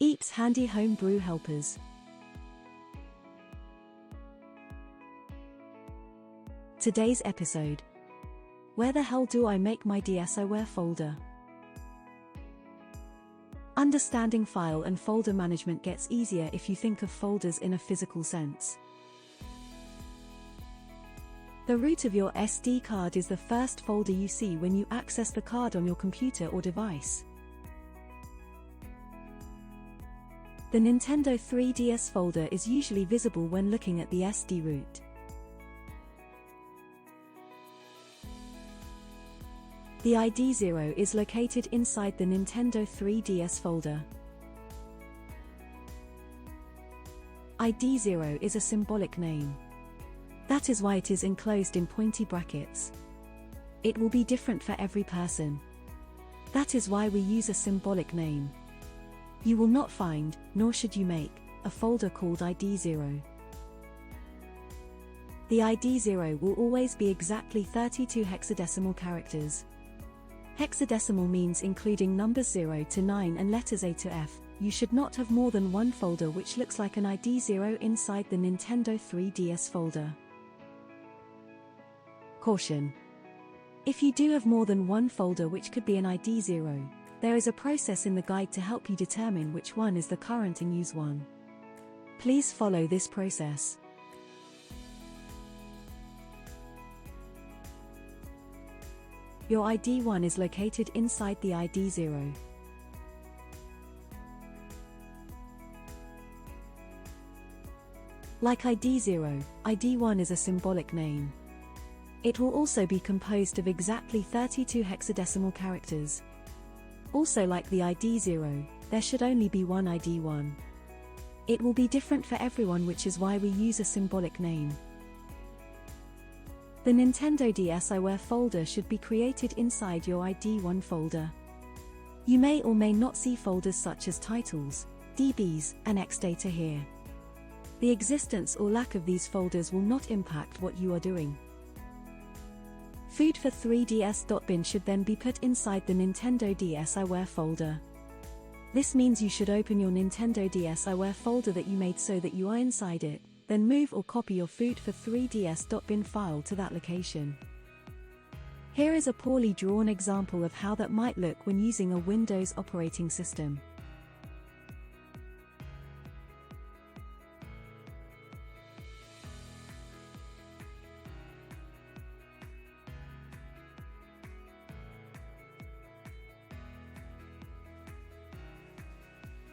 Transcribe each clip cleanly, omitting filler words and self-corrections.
Eeps handy homebrew helpers. Today's episode. Where the hell do I make my dsiware folder? Understanding file and folder management gets easier if you think of folders in a physical sense. The root of your SD card is the first folder you see when you access the card on your computer or device. The Nintendo 3DS folder is usually visible when looking at the SD root. The ID 0 is located inside the Nintendo 3DS folder. ID 0 is a symbolic name. That is why it is enclosed in pointy brackets. It will be different for every person. That is why we use a symbolic name. You will not find, nor should you make, a folder called ID 0. The ID 0 will always be exactly 32 hexadecimal characters. Hexadecimal means including numbers 0 to 9 and letters A to F. You should not have more than one folder which looks like an ID 0 inside the Nintendo 3DS folder. Caution. If you do have more than one folder which could be an ID 0, there is a process in the guide to help you determine which one is the current and use one. Please follow this process. Your ID 1 is located inside the ID 0. Like ID 0, ID 1 is a symbolic name. It will also be composed of exactly 32 hexadecimal characters. Also, like the ID 0, there should only be one ID 1. It will be different for everyone, which is why we use a symbolic name. The Nintendo dsiware folder should be created inside your ID 1 folder. You may or may not see folders such as titles, DBs, and Xdata here. The existence or lack of these folders will not impact what you are doing. Food for 3ds.bin should then be put inside the Nintendo dsiware folder. This means you should open your Nintendo dsiware folder that you made so that you are inside it, then move or copy your food for 3ds.bin file to that location. Here is a poorly drawn example of how that might look when using a Windows operating system.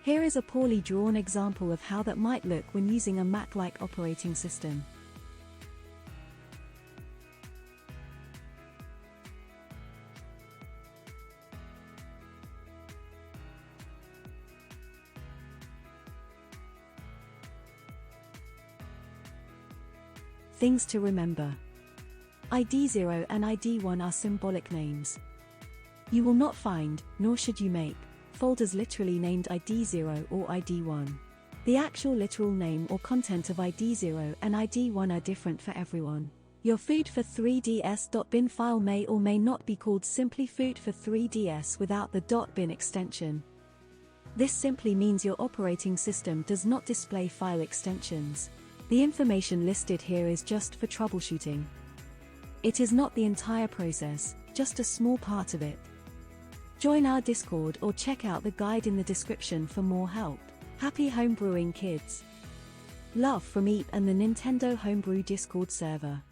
Here is a poorly drawn example of how that might look when using a Mac-like operating system. Things to remember. ID 0 and ID 1 are symbolic names. You will not find, nor should you make, folders literally named ID 0 or ID 1. The actual literal name or content of ID 0 and ID 1 are different for everyone. Your food for 3ds.bin file may or may not be called simply food for 3ds without the .bin extension. This simply means your operating system does not display file extensions. The information listed here is just for troubleshooting. It is not the entire process, just a small part of it. Join our Discord or check out the guide in the description for more help. Happy homebrewing, kids! Love from Eep and the Nintendo Homebrew Discord server.